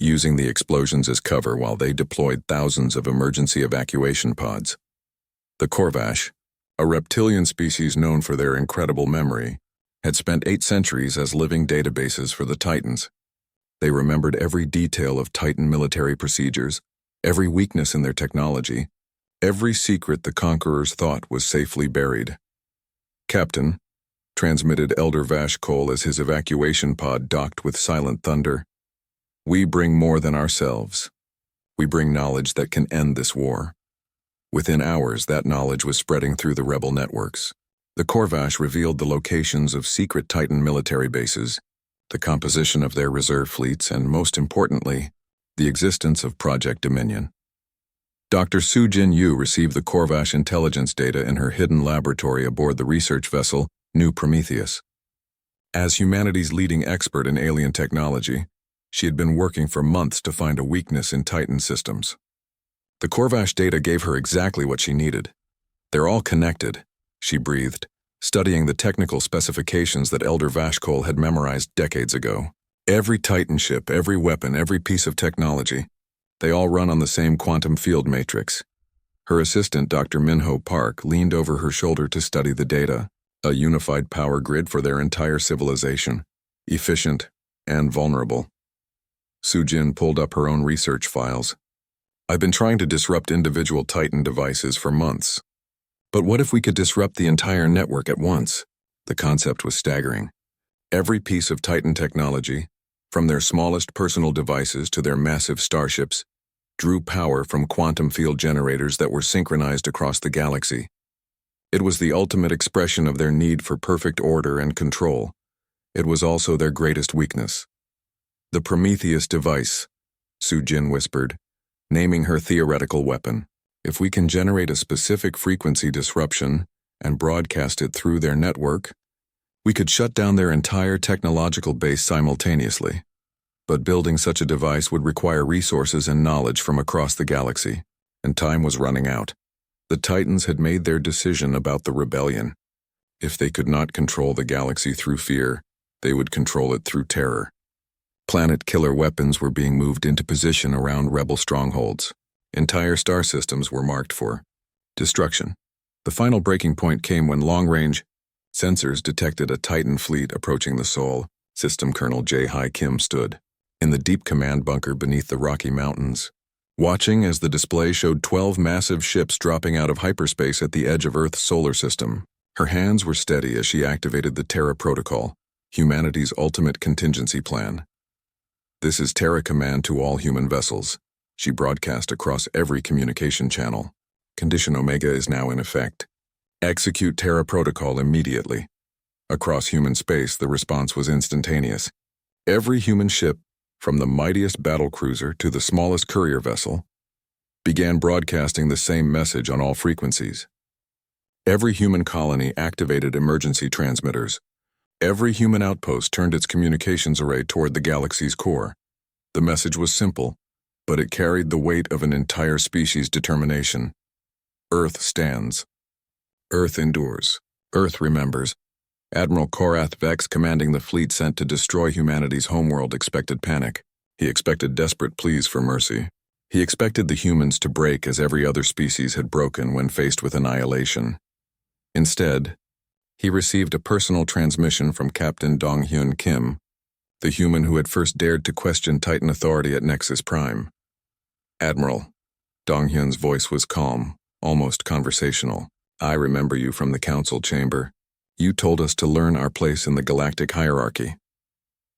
S1: using the explosions as cover while they deployed thousands of emergency evacuation pods. The Corvash, a reptilian species known for their incredible memory, had spent 8 centuries as living databases for the Titans. They remembered every detail of Titan military procedures, every weakness in their technology, every secret the Conquerors thought was safely buried. "Captain," transmitted Elder Vash Cole as his evacuation pod docked with Silent Thunder, "we bring more than ourselves. We bring knowledge that can end this war." Within hours, that knowledge was spreading through the rebel networks. The Corvash revealed the locations of secret Titan military bases, the composition of their reserve fleets, and most importantly, the existence of Project Dominion. Dr. Sujin Yu received the Corvash intelligence data in her hidden laboratory aboard the research vessel, New Prometheus. As humanity's leading expert in alien technology, she had been working for months to find a weakness in Titan systems. The Corvash data gave her exactly what she needed. "They're all connected," she breathed, studying the technical specifications that Elder Vashkol had memorized decades ago. Every Titan ship, every weapon, every piece of technology, they all run on the same quantum field matrix. Her assistant, Dr. Minho Park, leaned over her shoulder to study the data, a unified power grid for their entire civilization, efficient and vulnerable. Sujin pulled up her own research files. "I've been trying to disrupt individual Titan devices for months. But what if we could disrupt the entire network at once?" The concept was staggering. Every piece of Titan technology, from their smallest personal devices to their massive starships, drew power from quantum field generators that were synchronized across the galaxy. It was the ultimate expression of their need for perfect order and control. It was also their greatest weakness. "The Prometheus device," Sujin whispered, naming her theoretical weapon. "If we can generate a specific frequency disruption and broadcast it through their network, we could shut down their entire technological base simultaneously. But building such a device would require resources and knowledge from across the galaxy, and time was running out. The Titans had made their decision about the rebellion. If they could not control the galaxy through fear, they would control it through terror. Planet-killer weapons were being moved into position around rebel strongholds. Entire star systems were marked for destruction. The final breaking point came when long-range sensors detected a Titan fleet approaching the Sol. System Colonel J. Hai Kim stood in the deep command bunker beneath the Rocky Mountains, watching as the display showed 12 massive ships dropping out of hyperspace at the edge of Earth's solar system. Her hands were steady as she activated the Terra Protocol, humanity's ultimate contingency plan. "This is Terra Command to all human vessels," she broadcast across every communication channel. "Condition Omega is now in effect. Execute Terra Protocol immediately." Across human space, the response was instantaneous. Every human ship, from the mightiest battlecruiser to the smallest courier vessel, began broadcasting the same message on all frequencies. Every human colony activated emergency transmitters. Every human outpost turned its communications array toward the galaxy's core. The message was simple, but it carried the weight of an entire species' determination. Earth stands. Earth endures. Earth remembers. Admiral Korath Vex, commanding the fleet sent to destroy humanity's homeworld, expected panic. He expected desperate pleas for mercy. He expected the humans to break as every other species had broken when faced with annihilation. Instead, he received a personal transmission from Captain Dong-Hyun Kim, the human who had first dared to question Titan authority at Nexus Prime. "Admiral," Dong-Hyun's voice was calm, almost conversational. "I remember you from the council chamber. You told us to learn our place in the galactic hierarchy."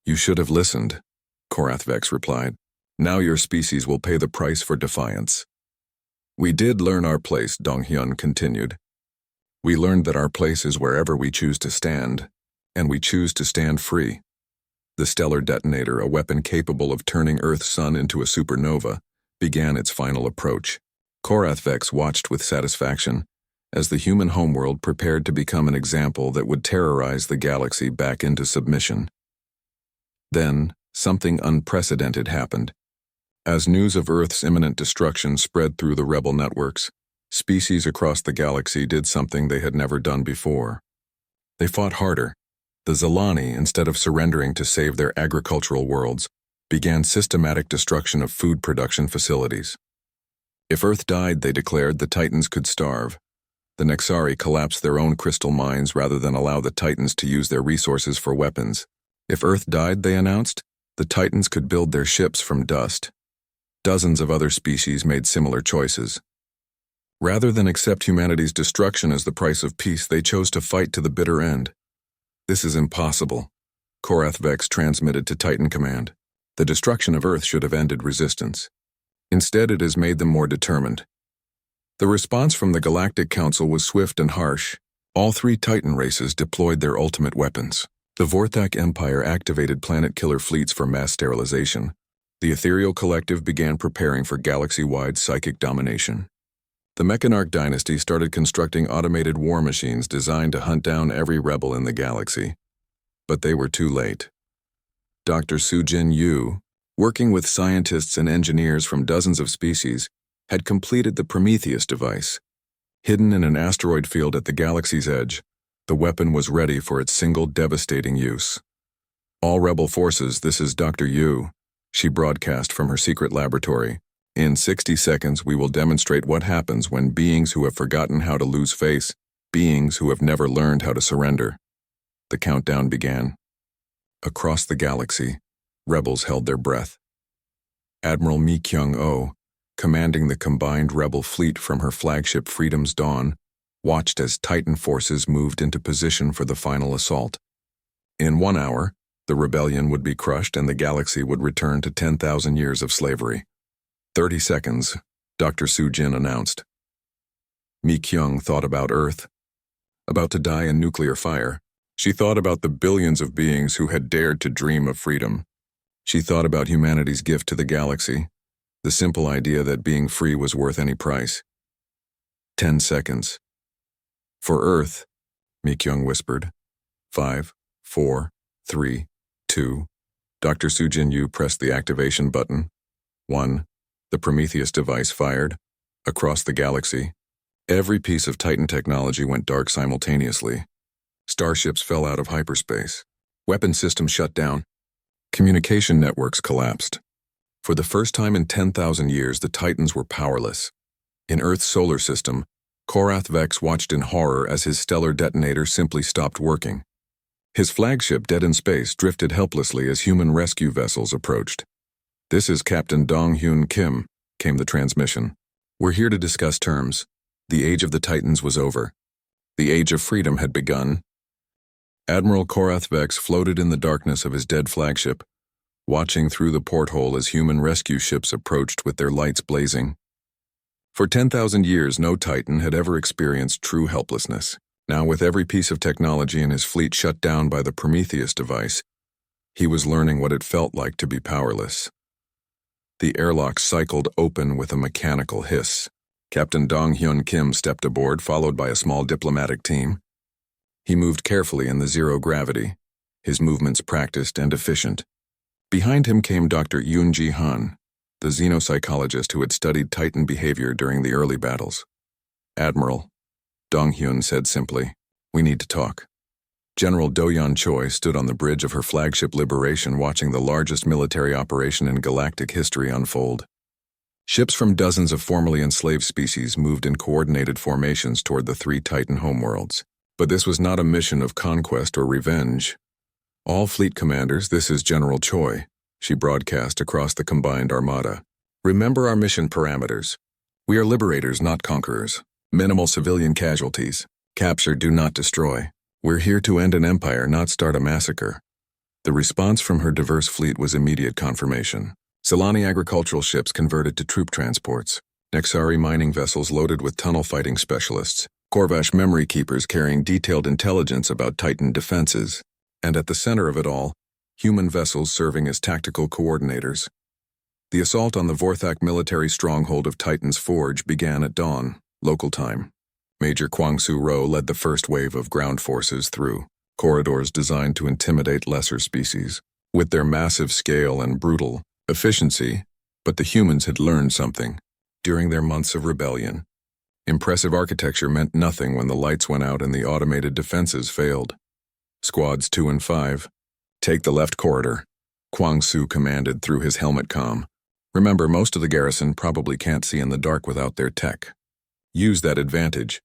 S1: "You should have listened," Korath Vex replied. "Now your species will pay the price for defiance." "We did learn our place," Dong-Hyun continued. "We learned that our place is wherever we choose to stand, and we choose to stand free." The stellar detonator, a weapon capable of turning Earth's sun into a supernova, began its final approach. Korath Vex watched with satisfaction as the human homeworld prepared to become an example that would terrorize the galaxy back into submission. Then, something unprecedented happened. As news of Earth's imminent destruction spread through the rebel networks, species across the galaxy did something they had never done before. They fought harder. The Zilani, instead of surrendering to save their agricultural worlds, began systematic destruction of food production facilities. If Earth died, they declared, the Titans could starve. The Nexari collapsed their own crystal mines rather than allow the Titans to use their resources for weapons. If Earth died, they announced, the Titans could build their ships from dust. Dozens of other species made similar choices. Rather than accept humanity's destruction as the price of peace, they chose to fight to the bitter end. "This is impossible," Korath Vex transmitted to Titan Command. "The destruction of Earth should have ended resistance. Instead, it has made them more determined." The response from the Galactic Council was swift and harsh. All three Titan races deployed their ultimate weapons. The Vorthak Empire activated planet-killer fleets for mass sterilization. The Ethereal Collective began preparing for galaxy-wide psychic domination. The Mechanarch dynasty started constructing automated war machines designed to hunt down every rebel in the galaxy. But they were too late. Dr. Sujin Yu, working with scientists and engineers from dozens of species, had completed the Prometheus device. Hidden in an asteroid field at the galaxy's edge, the weapon was ready for its single devastating use. "All rebel forces, this is Dr. Yu," she broadcast from her secret laboratory. "In 60 seconds, we will demonstrate what happens when beings who have forgotten how to lose face, beings who have never learned how to surrender." The countdown began. Across the galaxy, rebels held their breath. Admiral Mi Kyung-oh, commanding the combined rebel fleet from her flagship Freedom's Dawn, watched as Titan forces moved into position for the final assault. In 1 hour, the rebellion would be crushed and the galaxy would return to 10,000 years of slavery. 30 seconds, Dr. Sujin announced. Mi Kyung thought about Earth. About to die in nuclear fire. She thought about the billions of beings who had dared to dream of freedom. She thought about humanity's gift to the galaxy, the simple idea that being free was worth any price. 10 seconds. "For Earth," Mi Kyung whispered. 5, 4, 3, 2. Dr. Sujin Yu pressed the activation button. 1. The Prometheus device fired. Across the galaxy, every piece of Titan technology went dark simultaneously. Starships fell out of hyperspace. Weapon systems shut down. Communication networks collapsed. For the first time in 10,000 years, the Titans were powerless. In Earth's solar system, Korath Vex watched in horror as his stellar detonator simply stopped working. His flagship, dead in space, drifted helplessly as human rescue vessels approached. "This is Captain Dong-Hyun Kim," came the transmission. "We're here to discuss terms. The age of the Titans was over. The age of freedom had begun." Admiral Korath Vex floated in the darkness of his dead flagship, watching through the porthole as human rescue ships approached with their lights blazing. For 10,000 years, no Titan had ever experienced true helplessness. Now, with every piece of technology in his fleet shut down by the Prometheus device, he was learning what it felt like to be powerless. The airlock cycled open with a mechanical hiss. Captain Dong-Hyun Kim stepped aboard, followed by a small diplomatic team. He moved carefully in the zero gravity, his movements practiced and efficient. Behind him came Dr. Yoon-ji Han, the xenopsychologist who had studied Titan behavior during the early battles. "Admiral," Dong-Hyun said simply, "we need to talk." General Do-yeon Choi stood on the bridge of her flagship Liberation, watching the largest military operation in galactic history unfold. Ships from dozens of formerly enslaved species moved in coordinated formations toward the three Titan homeworlds. But this was not a mission of conquest or revenge. "All fleet commanders, this is General Choi," she broadcast across the combined armada. "Remember our mission parameters. We are liberators, not conquerors. Minimal civilian casualties. Capture, do not destroy. We're here to end an empire, not start a massacre." The response from her diverse fleet was immediate confirmation. Zilani agricultural ships converted to troop transports, Nexari mining vessels loaded with tunnel fighting specialists, Korvash memory keepers carrying detailed intelligence about Titan defenses, and at the center of it all, human vessels serving as tactical coordinators. The assault on the Vorthak military stronghold of Titan's Forge began at dawn, local time. Major Kwang-Soo Ro led the first wave of ground forces through corridors designed to intimidate lesser species. With their massive scale and brutal efficiency, But the humans had learned something during their months of rebellion. Impressive architecture meant nothing when the lights went out and the automated defenses failed. Squads 2 and 5, take the left corridor, Kwang Su commanded through his helmet comm. Remember, most of the garrison probably can't see in the dark without their tech. Use that advantage.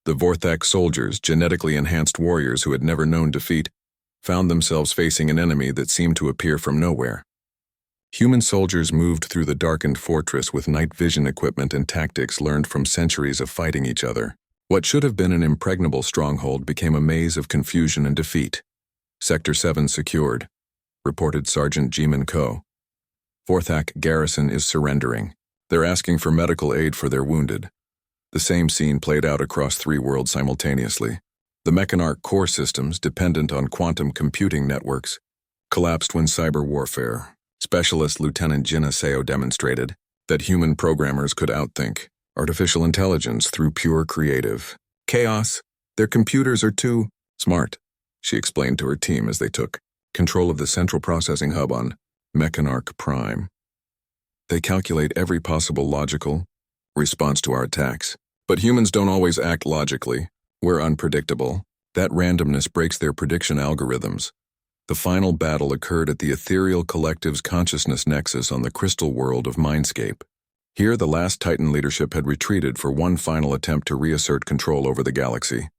S1: The Vorthak soldiers, genetically enhanced warriors who had never known defeat, found themselves facing an enemy that seemed to appear from nowhere. Human soldiers moved through the darkened fortress with night vision equipment and tactics learned from centuries of fighting each other. What should have been an impregnable stronghold became a maze of confusion and defeat. Sector 7 secured, reported Sergeant Jimin Ko. Vorthak garrison is surrendering. They're asking for medical aid for their wounded. The same scene played out across 3 worlds simultaneously. The Mechanarch core systems, dependent on quantum computing networks, collapsed when cyber warfare. Specialist Lieutenant Jin Aseo demonstrated that human programmers could outthink artificial intelligence through pure creative chaos. Their computers are too smart, she explained to her team as they took control of the central processing hub on Mechanarch Prime. They calculate every possible logical response to our attacks. But humans don't always act logically. We're unpredictable. That randomness breaks their prediction algorithms. The final battle occurred at the ethereal collective's consciousness nexus on the crystal world of Mindscape. Here, the last Titan leadership had retreated for one final attempt to reassert control over the galaxy.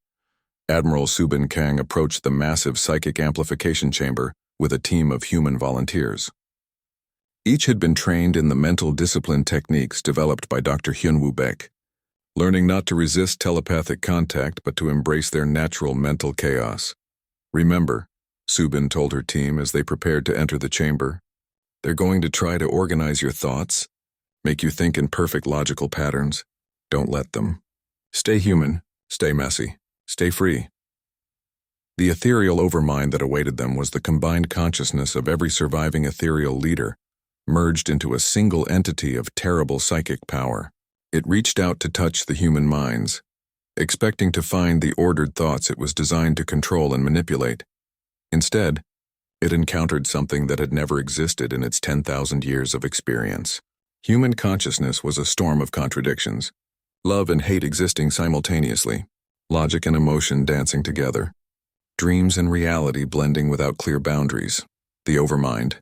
S1: Admiral Subin Kang approached the massive psychic amplification chamber with a team of human volunteers. Each had been trained in the mental discipline techniques developed by Dr. Hyunwoo Baek, learning not to resist telepathic contact but to embrace their natural mental chaos. Remember, Subin told her team as they prepared to enter the chamber, they're going to try to organize your thoughts, make you think in perfect logical patterns. Don't let them. Stay human, stay messy, stay free. The ethereal overmind that awaited them was the combined consciousness of every surviving ethereal leader, merged into a single entity of terrible psychic power. It reached out to touch the human minds, expecting to find the ordered thoughts it was designed to control and manipulate. Instead, it encountered something that had never existed in its 10,000 years of experience. Human consciousness was a storm of contradictions, love and hate existing simultaneously, logic and emotion dancing together, dreams and reality blending without clear boundaries. The overmind,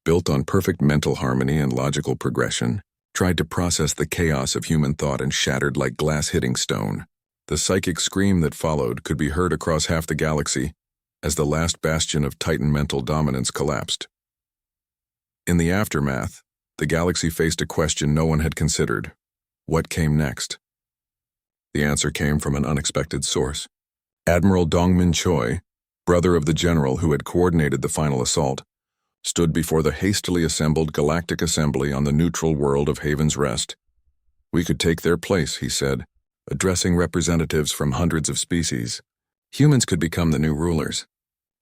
S1: built on perfect mental harmony and logical progression, tried to process the chaos of human thought and shattered like glass hitting stone. The psychic scream that followed could be heard across half the galaxy as the last bastion of Titan mental dominance collapsed. In the aftermath, the galaxy faced a question no one had considered. What came next? The answer came from an unexpected source. Admiral Dongmin Choi, brother of the general who had coordinated the final assault, stood before the hastily assembled Galactic Assembly on the neutral world of Haven's Rest. We could take their place, he said, addressing representatives from hundreds of species. Humans could become the new rulers.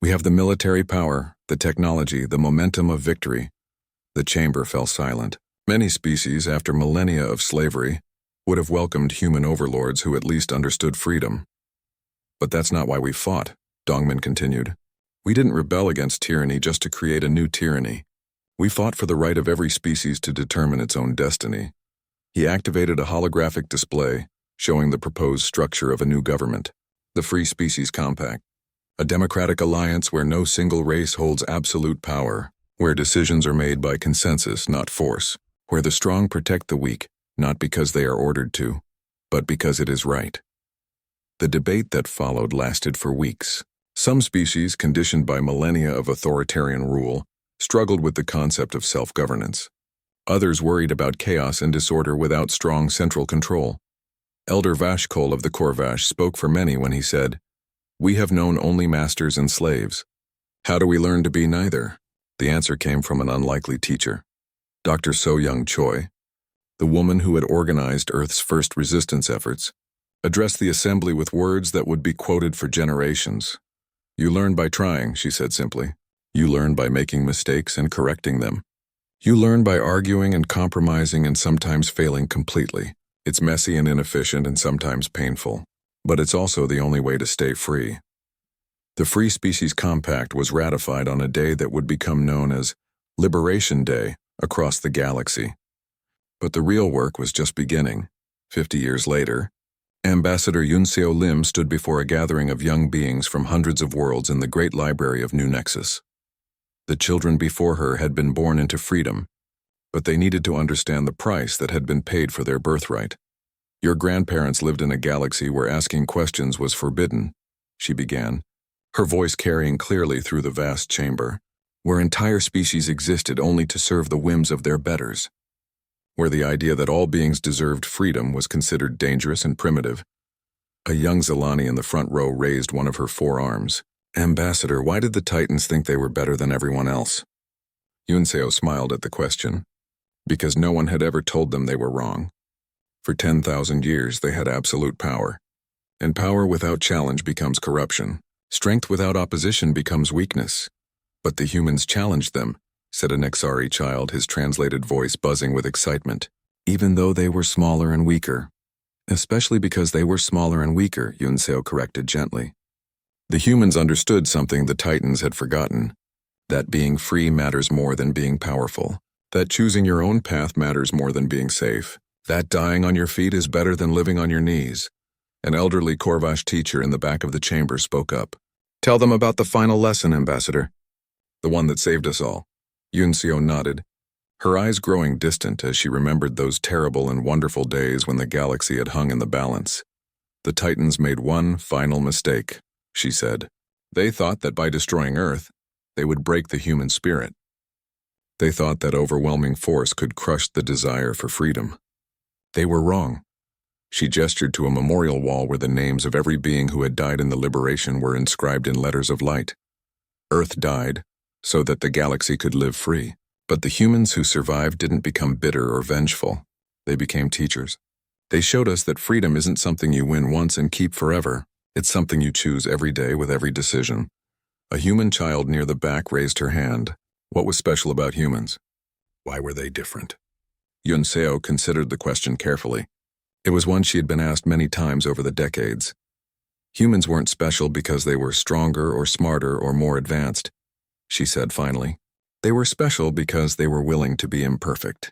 S1: We have the military power, the technology, the momentum of victory. The chamber fell silent. Many species, after millennia of slavery, would have welcomed human overlords who at least understood freedom. But that's not why we fought, Dongmin continued. We didn't rebel against tyranny just to create a new tyranny. We fought for the right of every species to determine its own destiny. He activated a holographic display showing the proposed structure of a new government, the Free Species Compact, a democratic alliance where no single race holds absolute power, where decisions are made by consensus, not force, where the strong protect the weak, not because they are ordered to, but because it is right. The debate that followed lasted for weeks. Some species, conditioned by millennia of authoritarian rule, struggled with the concept of self-governance. Others worried about chaos and disorder without strong central control. Elder Vashkol of the Korvash spoke for many when he said, "We have known only masters and slaves. How do we learn to be neither?" The answer came from an unlikely teacher. Dr. So-Young Choi, the woman who had organized Earth's first resistance efforts, addressed the assembly with words that would be quoted for generations. "You learn by trying," she said simply. "You learn by making mistakes and correcting them. You learn by arguing and compromising and sometimes failing completely. It's messy and inefficient and sometimes painful, but it's also the only way to stay free." The Free Species Compact was ratified on a day that would become known as Liberation Day across the galaxy. But the real work was just beginning. 50 years later, Ambassador Yunseo Lim stood before a gathering of young beings from hundreds of worlds in the great library of New Nexus. The children before her had been born into freedom, but they needed to understand the price that had been paid for their birthright. Your grandparents lived in a galaxy where asking questions was forbidden, she began, her voice carrying clearly through the vast chamber, where entire species existed only to serve the whims of their betters, where the idea that all beings deserved freedom was considered dangerous and primitive. A young Zelani in the front row raised one of her forearms. Ambassador, why did the Titans think they were better than everyone else? Yunseo smiled at the question. Because no one had ever told them they were wrong. For 10,000 years they had absolute power. And power without challenge becomes corruption. Strength without opposition becomes weakness. But the humans challenged them, said a Nexari child, his translated voice buzzing with excitement, even though they were smaller and weaker. Especially because they were smaller and weaker, Yunseo corrected gently. The humans understood something the Titans had forgotten, that being free matters more than being powerful, that choosing your own path matters more than being safe, that dying on your feet is better than living on your knees. An elderly Korvash teacher in the back of the chamber spoke up. Tell them about the final lesson, Ambassador. The one that saved us all. Yunseo nodded, her eyes growing distant as she remembered those terrible and wonderful days when the galaxy had hung in the balance. The Titans made one final mistake, she said. They thought that by destroying Earth, they would break the human spirit. They thought that overwhelming force could crush the desire for freedom. They were wrong. She gestured to a memorial wall where the names of every being who had died in the liberation were inscribed in letters of light. Earth died, so that the galaxy could live free. But the humans who survived didn't become bitter or vengeful. They became teachers. They showed us that freedom isn't something you win once and keep forever. It's something you choose every day with every decision. A human child near the back raised her hand. What was special about humans? Why were they different? Yunseo considered the question carefully. It was one she had been asked many times over the decades. Humans weren't special because they were stronger or smarter or more advanced, she said finally. They were special because they were willing to be imperfect.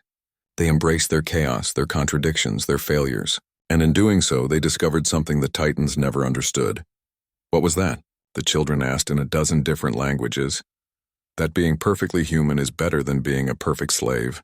S1: They embraced their chaos, their contradictions, their failures, and in doing so they discovered something the Titans never understood. What was that? The children asked in a dozen different languages. That being perfectly human is better than being a perfect slave.